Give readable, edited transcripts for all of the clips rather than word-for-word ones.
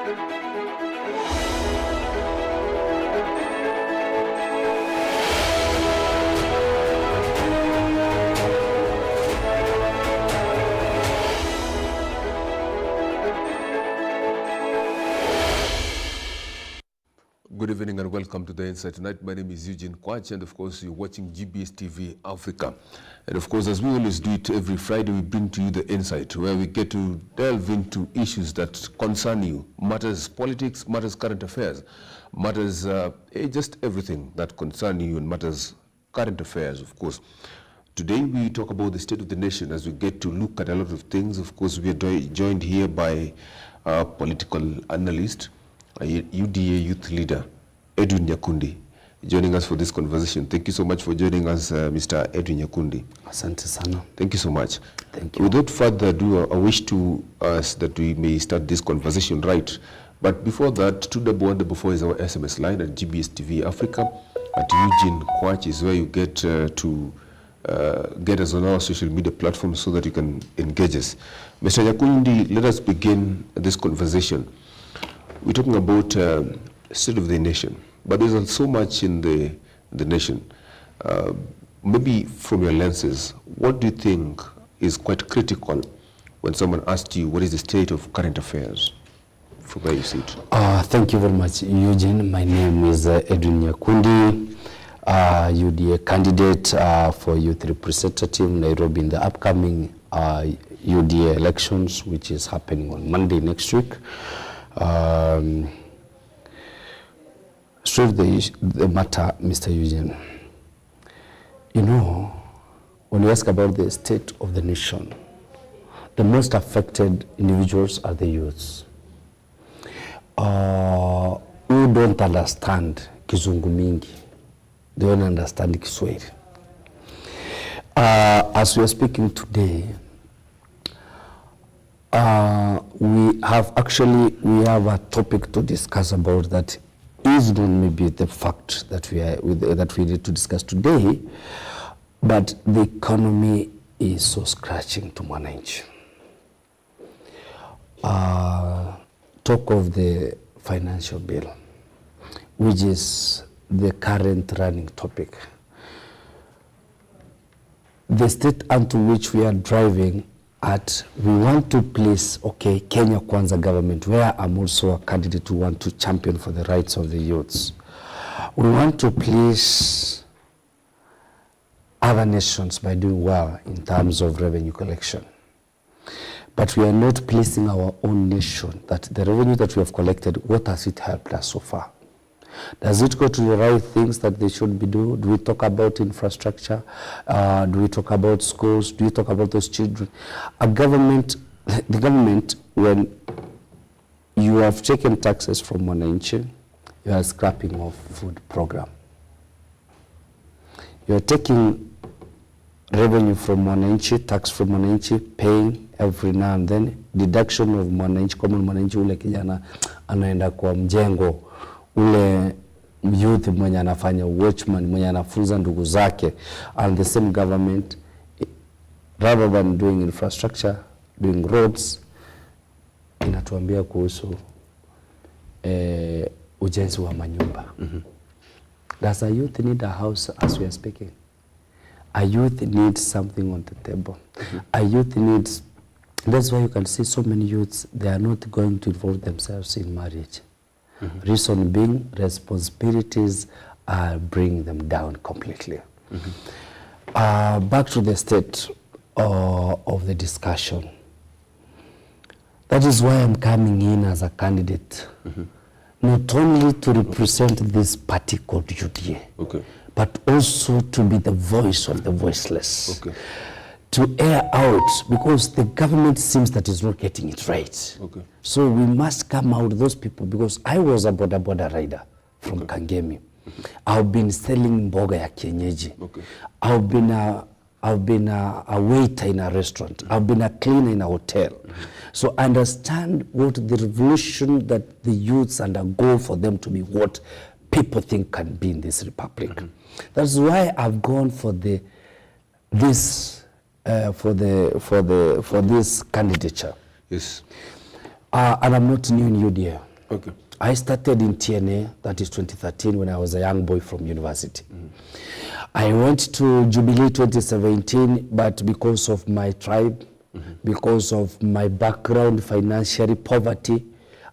Good evening and welcome to The Insight tonight. My name is Eugene Kwach, and of course you're watching GBS TV Africa. And of course, as we always do it every Friday, we bring to you The Insight, where we get to delve into issues that concern you, matters politics, matters current affairs, matters just everything that concerns you and matters current affairs, of course. Today we talk about the state of the nation as we get to look at a lot of things. Of course, we are joined here by a political analyst, a UDA youth leader, Edwin Nyakundi, joining us for this conversation. Thank you so much for joining us, Mr. Edwin Nyakundi. Asante sana. Thank you so much. Thank you. Without further ado, I wish to us that we may start this conversation right. But before that, 2144 is our SMS line at GBS TV Africa. At Eugene Kwach is where you get to get us on our social media platforms so that you can engage us. Mr. Nyakundi, let us begin this conversation. We're talking about state of the nation, but there's so much in the nation. Maybe from your lenses, what do you think is quite critical when someone asks you what is the state of current affairs, from where you see it? Thank you very much, Eugene. My name is Edwin Nyakundi, UDA candidate for youth representative Nairobi in the upcoming UDA elections, which is happening on Monday next week. Straight the matter, Mr. Eugene. You know, when you ask about the state of the nation, the most affected individuals are the youths. Who don't understand Kizungu mingi, they don't understand Kiswahili. As we are speaking today, we have a topic to discuss about that is not maybe the fact that we need to discuss today, but the economy is so scratching to mwananchi. Talk of the financial bill, which is the current running topic. The state unto which we are driving at, we want to place, okay, Kenya Kwanza government, where I'm also a candidate who want to champion for the rights of the youths. We want to place other nations by doing well in terms of revenue collection. But we are not placing our own nation, that the revenue that we have collected, what has it helped us so far? Does it go to the right things that they should be doing? Do we talk about infrastructure? Do we talk about schools? Do we talk about those children? The government, when you have taken taxes from mwananchi, you are scrapping off food program. You are taking revenue from mwananchi, tax from mwananchi, paying every now and then, deduction of mwananchi, common mwananchi ule kijana anaenda kwa mjengo, ule youth mwenye anafanya watchman, mwenye anafunza ndugu zake, and the same government, rather than doing infrastructure, doing roads, inatuambia kuhusu ujenzi wa manyumba. Does a youth need a house as we are speaking? A youth needs something on the table. A youth needs, that's why you can see so many youths, they are not going to involve themselves in marriage. Reason being, responsibilities are bringing them down completely. Back to the state of the discussion. That is why I'm coming in as a candidate, not only to represent this party called UDA, but also to be the voice of the voiceless. To air out, because the government seems that is not getting it right. So we must come out, those people, because I was a boda rider from Kangemi. I've been selling mboga ya kienyeji. I've been a waiter in a restaurant. I've been a cleaner in a hotel. So I understand what the revolution that the youths undergo for them to be what people think can be in this republic. That's why I've gone for this candidature. Yes. And I'm not new in UDA. Okay. I started in TNA, that is 2013, when I was a young boy from university. I went to Jubilee 2017, but because of my tribe, because of my background, financially, poverty,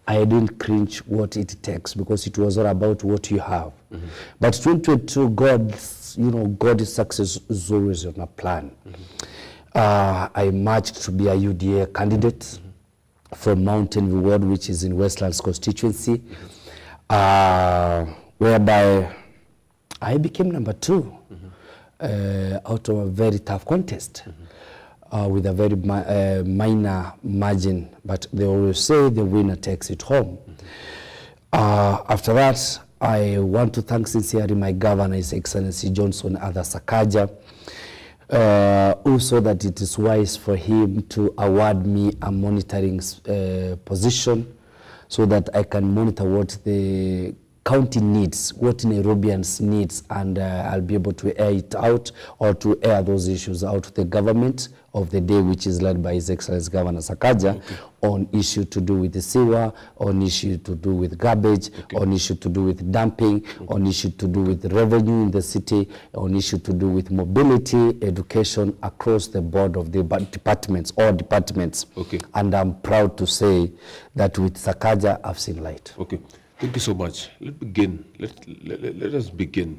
I didn't cringe what it takes, because it was all about what you have. But 2022, God's success is always on a plan. I marched to be a UDA candidate from Mountain View Ward, which is in Westlands constituency, whereby I became number 2 out of a very tough contest with a very minor margin, but they always say the winner takes it home. After that, I want to thank sincerely my governor, His Excellency Johnson Arthur Sakaja, also that it is wise for him to award me a monitoring position so that I can monitor what the county needs, what Nairobians needs, and I'll be able to air it out, or to air those issues out to the government of the day, which is led by His Excellency Governor Sakaja, on issue to do with the sewer, on issue to do with garbage, on issue to do with dumping, on issue to do with revenue in the city, on issue to do with mobility, education across the board of the departments, all departments. And I'm proud to say that with Sakaja, I've seen light. Okay. Thank you so much. Let us begin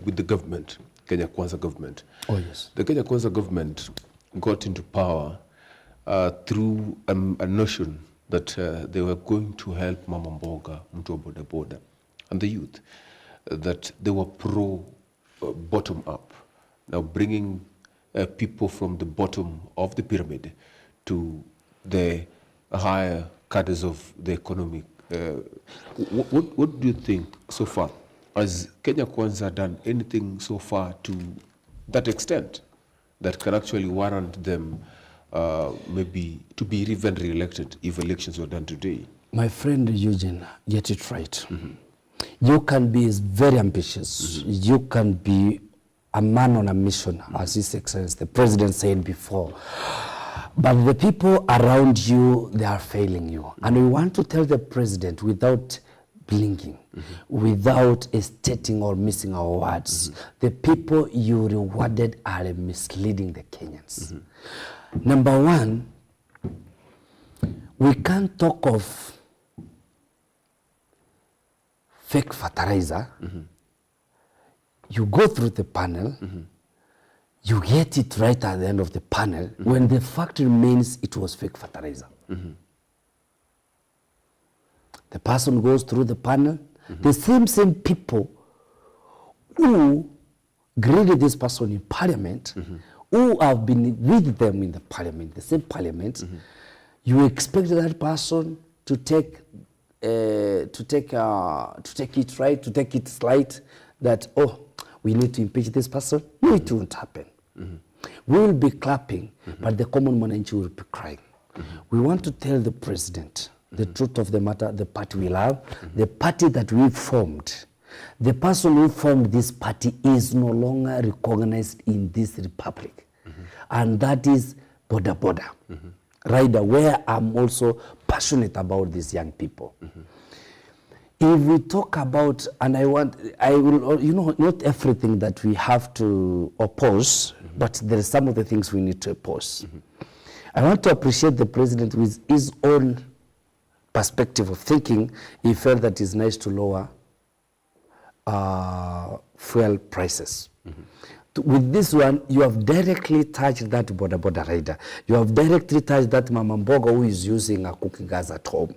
with the government, Kenya Kwanza government. Oh, yes. The Kenya Kwanza government got into power through a notion that they were going to help Mama Mboga, mtu wa boda boda, and the youth, that they were bottom up, now bringing people from the bottom of the pyramid to the higher cadres of the economic. What do you think so far? Has Kenya Kwanza done anything so far to that extent that can actually warrant them maybe to be even re-elected if elections were done today? My friend Eugene, get it right. You can be very ambitious. You can be a man on a mission, as His Excellency the President said before. But the people around you, they are failing you. And we want to tell the President without blinking, without stating or missing our words, the people you rewarded are misleading the Kenyans. Number one, we can't talk of fake fertilizer. You go through the panel, you get it right at the end of the panel, when the fact remains it was fake fertilizer. The person goes through the panel, the same people who graded this person in parliament, who have been with them in the parliament, the same parliament, you expect that person to take it right, to take it slight, that, oh, we need to impeach this person. No, it won't happen. We will be clapping, but the common mwananchi will be crying. We want to tell the President the truth of the matter, the party we love, the party that we formed. The person who formed this party is no longer recognized in this republic. And that is Boda Boda. Rider, where I'm also passionate about these young people. If we talk about, and I will, not everything that we have to oppose, but there are some of the things we need to oppose. I want to appreciate the President with his own perspective of thinking. He felt that it's nice to lower fuel prices. With this one, you have directly touched that Boda Boda rider. You have directly touched that Mama Mboga who is using a cooking gas at home.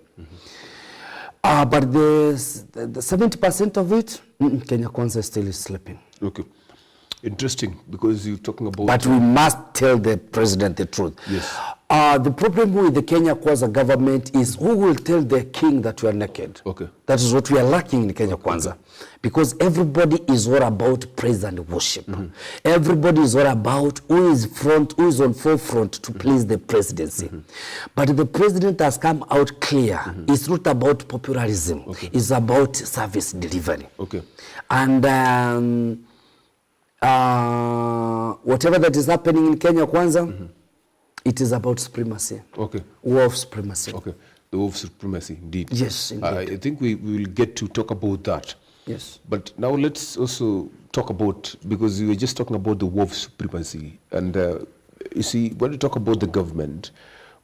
But the 70% of it, Kenya Kwanza still is sleeping. Okay. Interesting, because you're talking about... But we must tell the President the truth. Yes. The problem with the Kenya Kwanza government is who will tell the king that you are naked. Okay. That is what we are lacking in Kenya Kwanza. Because everybody is all about praise and worship. Everybody is all about who is on forefront to please the presidency. But the President has come out clear. It's not about popularism. It's about service delivery. Okay. And whatever that is happening in Kenya Kwanza, it is about supremacy. Okay. War of supremacy. Okay. The wolf supremacy, indeed. Yes, indeed. I think we will get to talk about that. Yes. But now let's also talk about, because we were just talking about the wolf supremacy. And you see, when we talk about the government,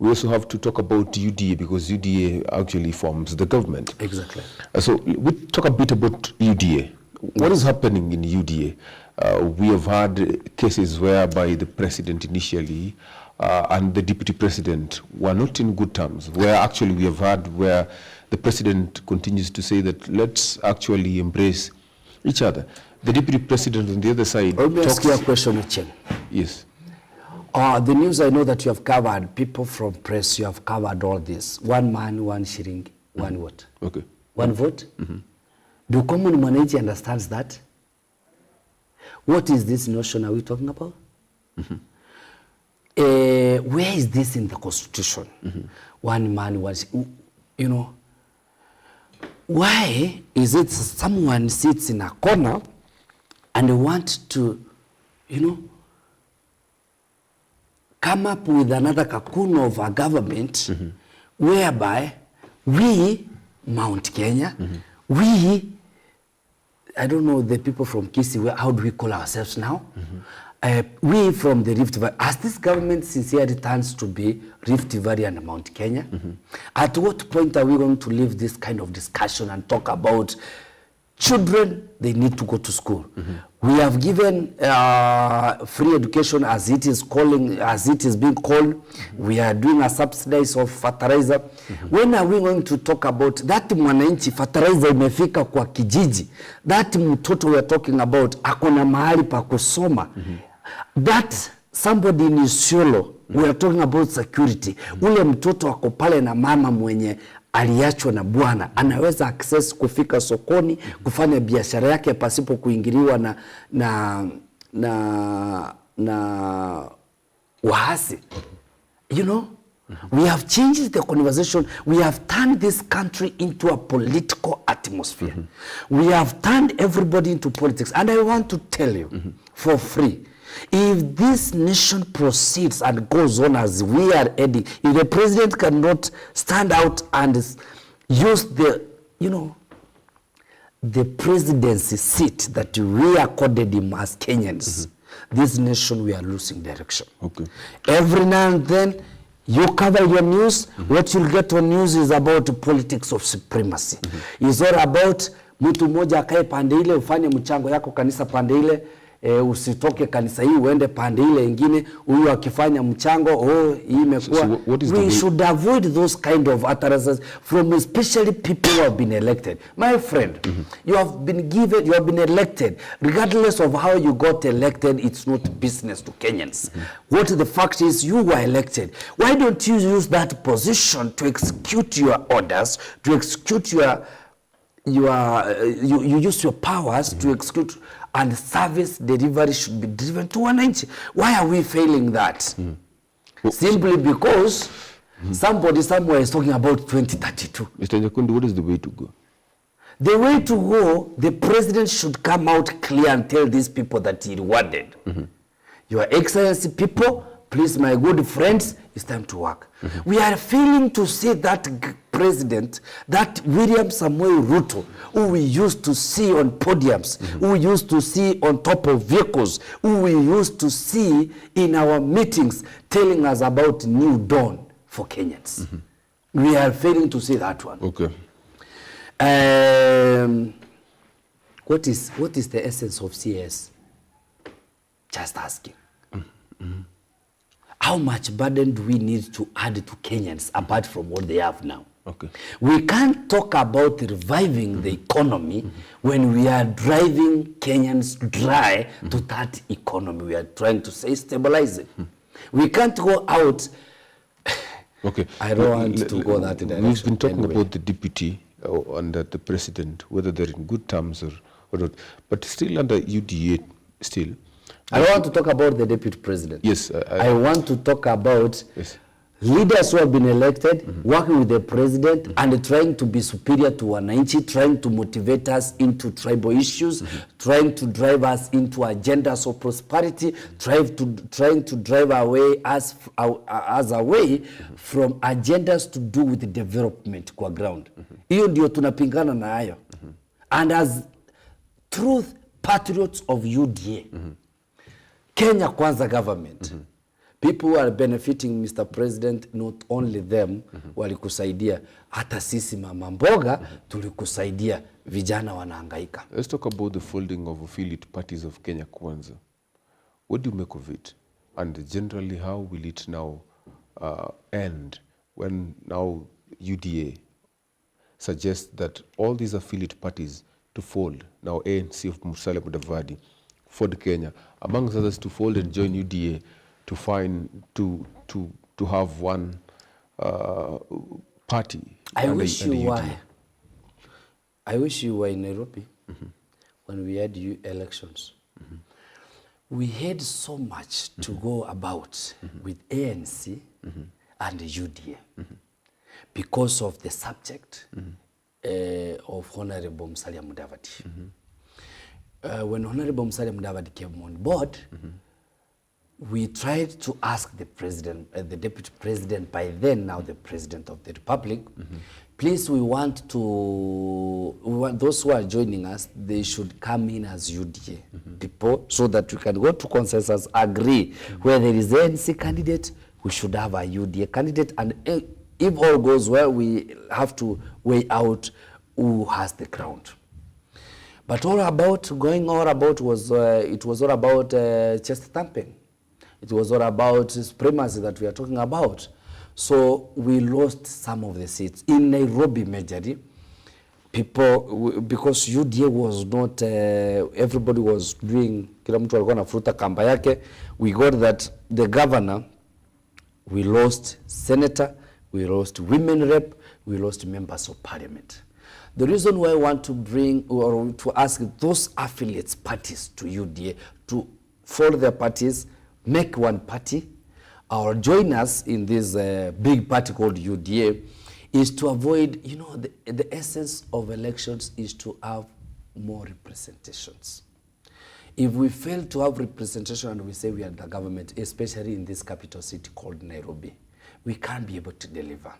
we also have to talk about UDA, because UDA actually forms the government. Exactly. So we talk a bit about UDA. What is happening in UDA? We have had cases whereby the president initially and the deputy president were not in good terms, where actually we have had where the president continues to say that let's actually embrace each other. The deputy president on the other side Let me ask you a question, Chen. Yes. The news I know that you have covered, people from press, you have covered all this. One man, one shilling, one vote. Okay. One vote? Do common mwananchi understands that? What is this notion are we talking about? Where is this in the constitution? One man, one, you know, why is it someone sits in a corner and they want to, you know, come up with another cocoon of a government whereby we, Mount Kenya, we, I don't know the people from Kisii, how do we call ourselves now? We from the Rift Valley, as this government sincerely turns to be Rift Valley and Mount Kenya, at what point are we going to leave this kind of discussion and talk about children, they need to go to school? We have given free education as it is being called. We are doing a subsidize of fertilizer. When are we going to talk about that mwananchi fertilizer imefika kwa kijiji? That mtoto we are talking about akona mahali pa kusoma. That somebody in Isiolo, we are talking about security. Ule mtoto ako pale na mama mwenye aliachwa na bwana anaweza access kufika sokoni kufanya biashara yake pasipo kuingiliwa na waasi. You know, we have changed the conversation. We have turned this country into a political atmosphere. We have turned everybody into politics. And I want to tell you for free, if this nation proceeds and goes on as we are heading, if the president cannot stand out and use the, you know, the presidency seat that we accorded him as Kenyans, this nation, we are losing direction. Okay. Every now and then, you cover your news, what you'll get on news is about politics of supremacy. It's all about mtu mmoja akae pande ile, ufanye mchango yako kanisa pande ile, usitoke kanisa hii uende pande ile ingine, huyu akifanya mchango hii imekuwa. We should avoid those kind of utterances from especially people who have been elected. My friend, you have been elected. Regardless of how you got elected, it's not business to Kenyans. What the fact is, you were elected. Why don't you use that position to execute your orders, to execute you use your powers to execute, and service delivery should be driven to wananchi. Why are we failing that? Simply because somebody somewhere is talking about 2032. Mr. Nyakundi, what is the way to go? The way to go, the president should come out clear and tell these people that he rewarded. Your Excellency people, please, my good friends, it's time to work. We are failing to see that president, that William Samoei Ruto, who we used to see on podiums, who we used to see on top of vehicles, who we used to see in our meetings telling us about new dawn for Kenyans. We are failing to see that one. Okay. What is the essence of CS? Just asking. How much burden do we need to add to Kenyans apart from what they have now? Okay. We can't talk about reviving the economy when we are driving Kenyans dry to that economy. We are trying to say stabilize it. We can't go out. Okay. I don't want to go that direction. We've been talking about the deputy under the president, whether they're in good terms or not, but still under UDA still. I don't want to talk about the deputy president. Yes. I want to talk about leaders who have been elected, working with the president and trying to be superior to wananchi, trying to motivate us into tribal issues, trying to drive us into agendas of prosperity, trying to drive us away from agendas to do with development kwa ground. Hiyo ndio tunapingana na hayo. And as truth patriots of UDA, Kenya Kwanza government, people who are benefiting, Mr. President, not only them, walikusaidia, hata sisi mama mboga, tulikusaidia, vijana wanahangaika. Let's talk about the folding of affiliate parties of Kenya Kwanza. What do you make of it? And generally, how will it now end when now UDA suggests that all these affiliate parties to fold, now ANC of Musalia Mudavadi, Ford Kenya, amongst others to fold and join UDA to have one party. I wish you were in Nairobi when we had elections. We had so much to go about with ANC and UDA because of the subject of Honorable Musalia Mudavadi. When Honorable Musalia Mudavadi came on board, we tried to ask the president, the deputy president, by then now the president of the republic, please, we want those who are joining us, they should come in as UDA people so that we can go to consensus, agree where there is an ANC candidate, we should have a UDA candidate, and if all goes well, we have to weigh out who has the ground. But it was all about chest thumping. It was all about supremacy that we are talking about. So we lost some of the seats. In Nairobi majority, people, because UDA was not, everybody was doing, kila mtu alikuwa anafuta kamba yake, we got that the governor, we lost senator, we lost women rep, we lost members of parliament. The reason why I want to bring or to ask those affiliates parties to UDA to follow their parties, make one party, or join us in this big party called UDA, is to avoid, you know, the essence of elections is to have more representations. If we fail to have representation and we say we are the government, especially in this capital city called Nairobi, we can't be able to deliver.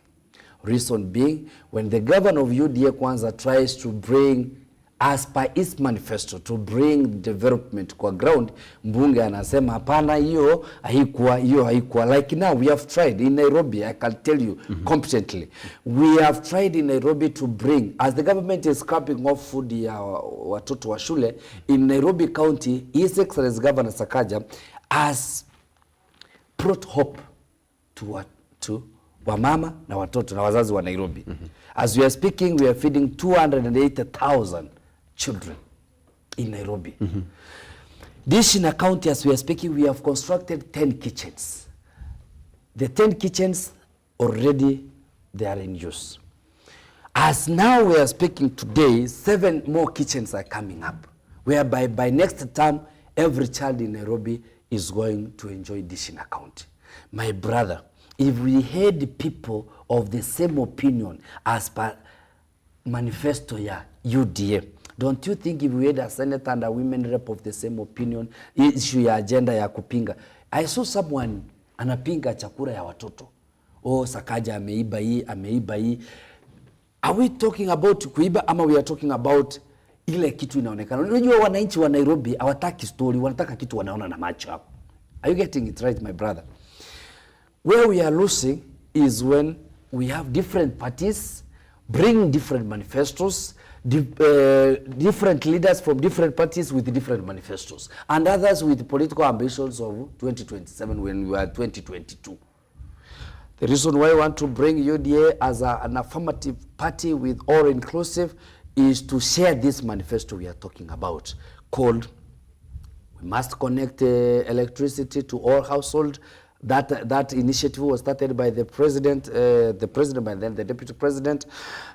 Reason being, when the governor of UDA Kwanza tries to bring, as per its manifesto, to bring development kwa ground, mbunge anasema hapana, hiyo haikuwa. Like now we have tried in Nairobi, I can tell you competently, we have tried in Nairobi to bring, as the government is scrapping off food ya watoto wa shule in Nairobi County, His Excellency Governor Sakaja has brought hope to wamama na watoto na wazazi wa Nairobi. As we are speaking, we are feeding 280,000 children in Nairobi. This in a county, as we are speaking, we have constructed 10 kitchens. The 10 kitchens already, they are in use. As now we are speaking today, 7 more kitchens are coming up, whereby by next term, every child in Nairobi is going to enjoy dish in a county. My brother, if we had people of the same opinion as per manifesto ya UDA, don't you think if we had a senator and a women rep of the same opinion, issue ya agenda ya kupinga? I saw someone anapinga chakula ya watoto. Oh, Sakaja ameiba hii. Are we talking about kuiba ama we are talking about ile kitu inaonekana? Unajua wananchi wa Nairobi hawataki story, wanataka kitu wanaona na macho hapo. Are you getting it right, my brother? Where we are losing is when we have different parties bring different manifestos, different leaders from different parties with different manifestos, and others with political ambitions of 2027 when we are 2022. The reason why I want to bring UDA as an affirmative party with all inclusive is to share this manifesto we are talking about, called we must connect electricity to all households. That initiative was started by the president by then the deputy president.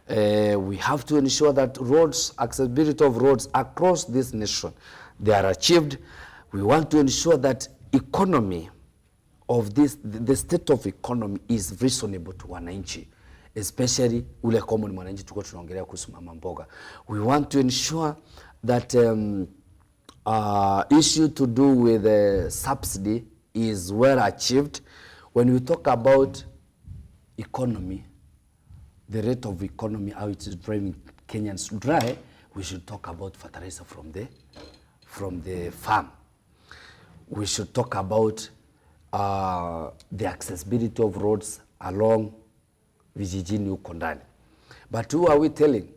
We have to ensure that roads, accessibility of roads across this nation, they are achieved. We want to ensure that economy of this, the state of economy is reasonable to wananchi, especially ule common mwananchi tuko tunaongelea kuhusu mama mboga. We want to ensure that issue to do with subsidy is well achieved. When we talk about economy, the rate of economy, how it is driving Kenyans dry, we should talk about fertilizer from the farm. We should talk about the accessibility of roads along vijijini huko ndani. But who are we telling?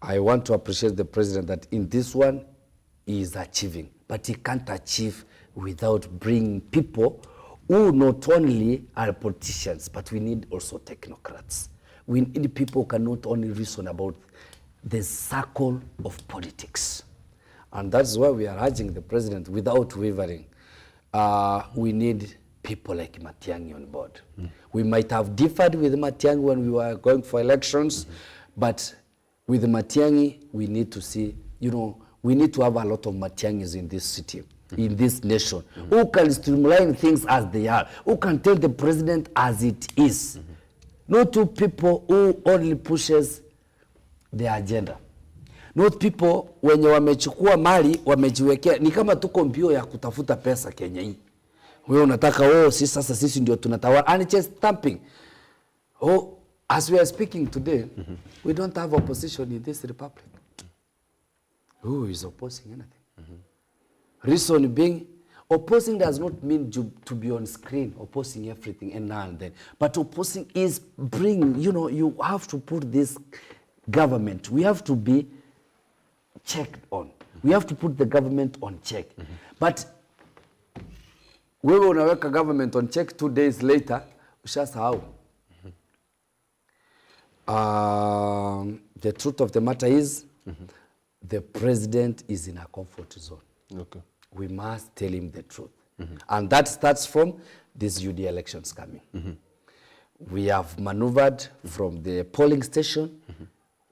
I want to appreciate the president that in this one he is achieving, but he can't achieve without bringing people who not only are politicians, but we need also technocrats. We need people who can not only reason about the circle of politics. And that's why we are urging the president without wavering. We need people like Matiang'i on board. We might have differed with Matiang'i when we were going for elections, but with Matiang'i, we need to see, you know, we need to have a lot of Matiang'is in this city, in this nation, who can streamline things as they are, who can tell the president as it is. Not two people who only pushes the agenda. Not people wenye wamechukua mali wamejiwekea, ni kama tuko mbio ya kutafuta pesa Kenya hii. Wewe unataka sisi sasa sisi ndio tunatawala, and just stamping. As we are speaking today, we don't have opposition in this republic. Who is opposing anything? Reason being, opposing does not mean to be on screen, opposing everything and now and then. But opposing is bring, you know, you have to put this government, we have to be checked on. We have to put the government on check. But wewe unaweka government on check 2 days later, ushasahau. The truth of the matter is, the president is in a comfort zone. Okay. We must tell him the truth. And that starts from these UD elections coming. We have maneuvered from the polling station,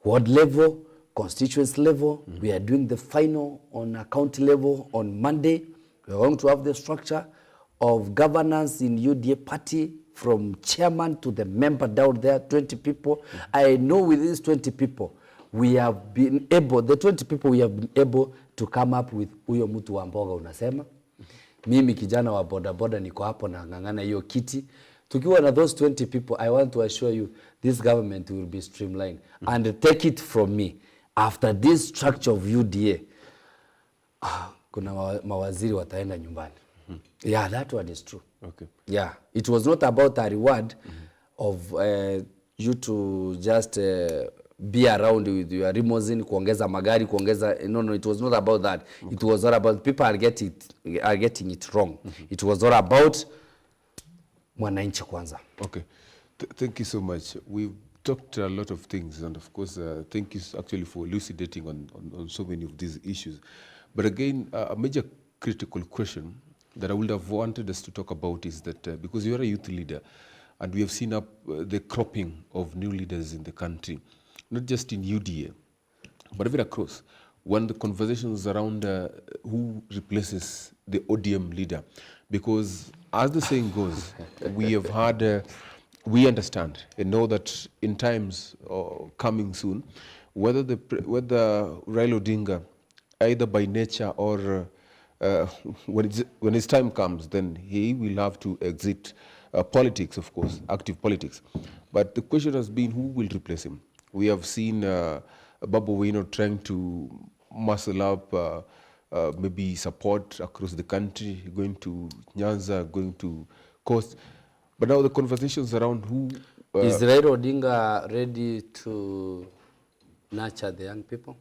ward level, constituency level. We are doing the final on a county level on Monday. We are going to have the structure of governance in UDA party from chairman to the member down there, 20 people. I know with these 20 people, we have been able, the 20 people we have been able to come up with huyo mtu wa mboga unasema. Mimi kijana wa boda boda niko hapo na ngangana hiyo kiti. Tukiwa na those 20 people, I want to assure you, this government will be streamlined. And take it from me, after this structure of UDA, kuna mawaziri wataenda nyumbani. Yeah, that one is true. Okay. Yeah, it was not about a reward of you to just be around with your limousine, kuongeza magari, kuongeza, no, it was not about that. Okay. It was all about, people are getting it wrong. It was all about mwananchi kwanza. Okay, thank you so much. We've talked a lot of things, and of course, thank you actually for elucidating on so many of these issues. But again, a major critical question that I would have wanted us to talk about is that because you are a youth leader, and we have seen up the cropping of new leaders in the country, not just in UDA, but even across, when the conversations around who replaces the ODM leader, because as the saying goes, we have had, we understand and know that in times coming soon, whether Raila Odinga, either by nature or when his time comes, then he will have to exit politics, of course, active politics. But the question has been, who will replace him? We have seen Babu Owino trying to muscle up maybe support across the country, going to Nyanza, going to Coast. But now the conversations around who... is Raila Odinga ready to nurture the young people?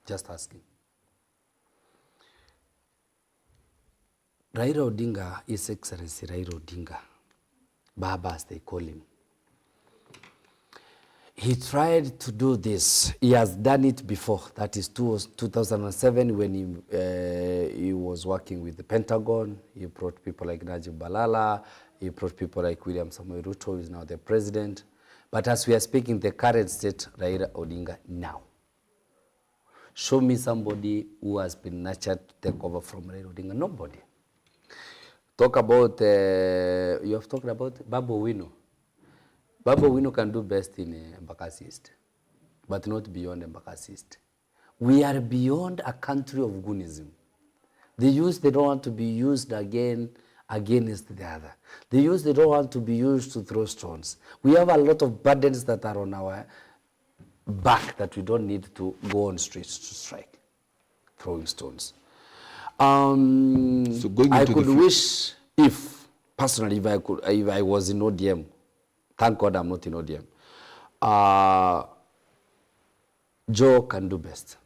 Just asking. Raila Odinga, His Excellency Raila Odinga, Baba as they call him, he tried to do this. He has done it before. That is 2007 when he was working with the Pentagon. He brought people like Najib Balala. He brought people like William Samoei Ruto, who is now the president. But as we are speaking, the current state, Raila Odinga now. Show me somebody who has been nurtured to take over from Raila Odinga. Nobody. Talk about, you have talked about Babu Owino. Babu Owino can do best in Embakasi East, but not beyond Embakasi East. We are beyond a country of goonism. The youth, they don't want to be used again against the other. The youth, they don't want to be used to throw stones. We have a lot of burdens that are on our back that we don't need to go on streets to strike, throwing stones. So going I into could wish if, personally, if I was in ODM, thank God I'm not in ODM, Joe can do best.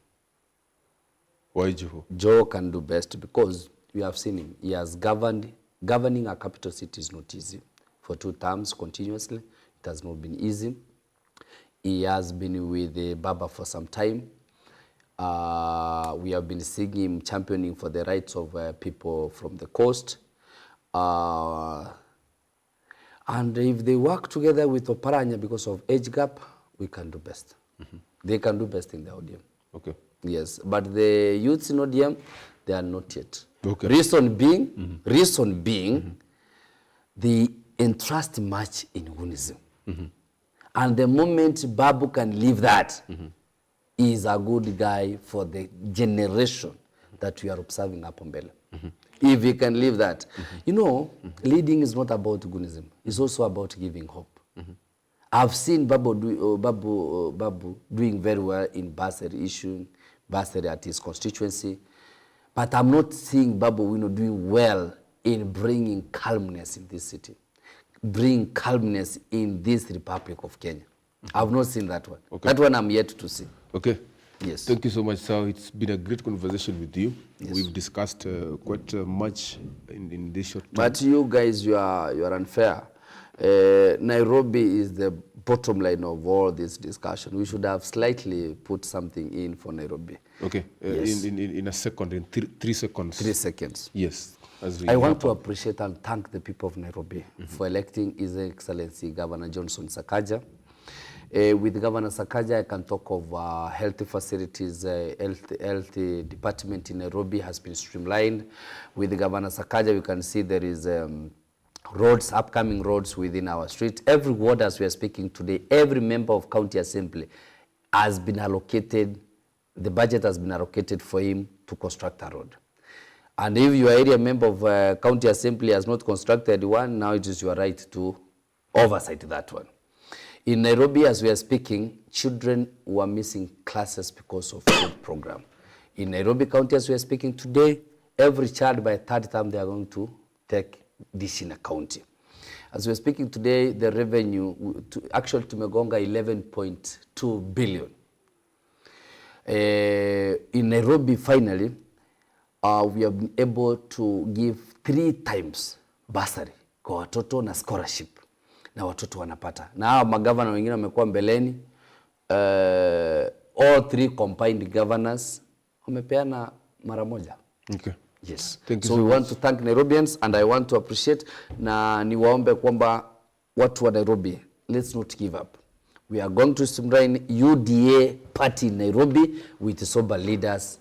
Why Joe? Joe can do best because we have seen him. He has governing a capital city is not easy. For 2 terms continuously, it has not been easy. He has been with Baba for some time. We have been seeing him championing for the rights of people from the coast. And if they work together with Oparanya because of age gap, we can do best. They can do best in the ODM. Okay. Yes, but the youths in ODM, they are not yet. Okay. Reason being, they entrust much in goonism. And the moment Babu can leave that, he is a good guy for the generation that we are observing up on Mbele. If he can leave that. You know, leading is not about goonism. It's also about giving hope. I've seen Babu doing very well in bursary issuing, bursary at his constituency, but I'm not seeing Babu Owino doing well in bringing calmness in this city, bring calmness in this Republic of Kenya. I've not seen that one. Okay. That one I'm yet to see. Okay. Yes. Thank you so much, sir. It's been a great conversation with you. Yes. We've discussed quite much in this short time. But you guys, you are unfair. Nairobi is the bottom line of all this discussion. We should have slightly put something in for Nairobi. Okay. Yes. In a second, in 3 seconds. 3 seconds. Yes. I want to appreciate and thank the people of Nairobi for electing His Excellency Governor Johnson Sakaja. With Governor Sakaja, I can talk of health facilities, health department in Nairobi has been streamlined. With Governor Sakaja, we can see there is roads, upcoming roads within our street. Every ward, as we are speaking today, every member of County Assembly has been allocated, the budget has been allocated for him to construct a road. And if your area member of County Assembly has not constructed one, now it is your right to oversight that one. In Nairobi, as we are speaking, children were missing classes because of food program. In Nairobi County, as we are speaking today, every child by 3rd term, they are going to take this in a county. As we are speaking today, the revenue, actually tumegonga 11.2 billion. In Nairobi, finally, we have been able to give 3 times bursary kwa watoto na scholarship. Na watoto wanapata. Na hao magavana wengine wamekuwa mbeleni. All 3 combined governors wamepeana mara moja. Okay. Yes. Thank you so we want to thank Nairobians and I want to appreciate na niwaombe kwamba watu wa Nairobi, let's not give up. We are going to streamline UDA party in Nairobi with sober leaders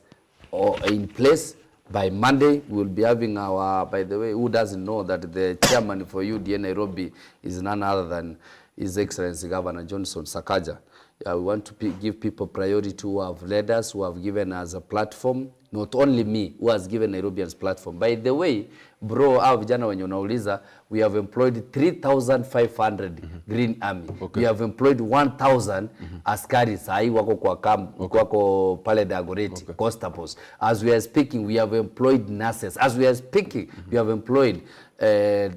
in place. By Monday, we will be having our, by the way, who doesn't know that the chairman for UDA Nairobi is none other than His Excellency Governor Johnson Sakaja. We want to give people priority who have led us, who have given us a platform. Not only me, who has given Nairobians platform. By the way, bro, au vijana wenye unauliza, we have employed 3,500 Green Army. Okay. We have employed 1,000 askari sahi wako kwa camp, wako pale Dagoretti, constables. As we are speaking, we have employed nurses. As we are speaking, we have employed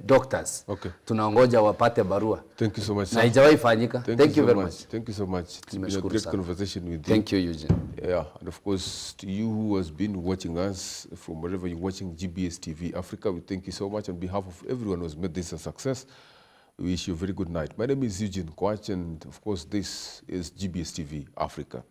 doctors. Okay. Tunaongoja wapate barua. Thank you so much, sir. Na haijawahi fanyika. Thank you very much. Thank you so much. It's been a Nimeshukuru great sana. conversation with you. Thank you, Eugene. Yeah, and of course, to you who has been watching us from wherever you're watching GBS TV Africa, we thank you so much on behalf of everyone who's made this a success. We wish you a very good night. My name is Eugene Kwach, and of course, this is GBS TV Africa.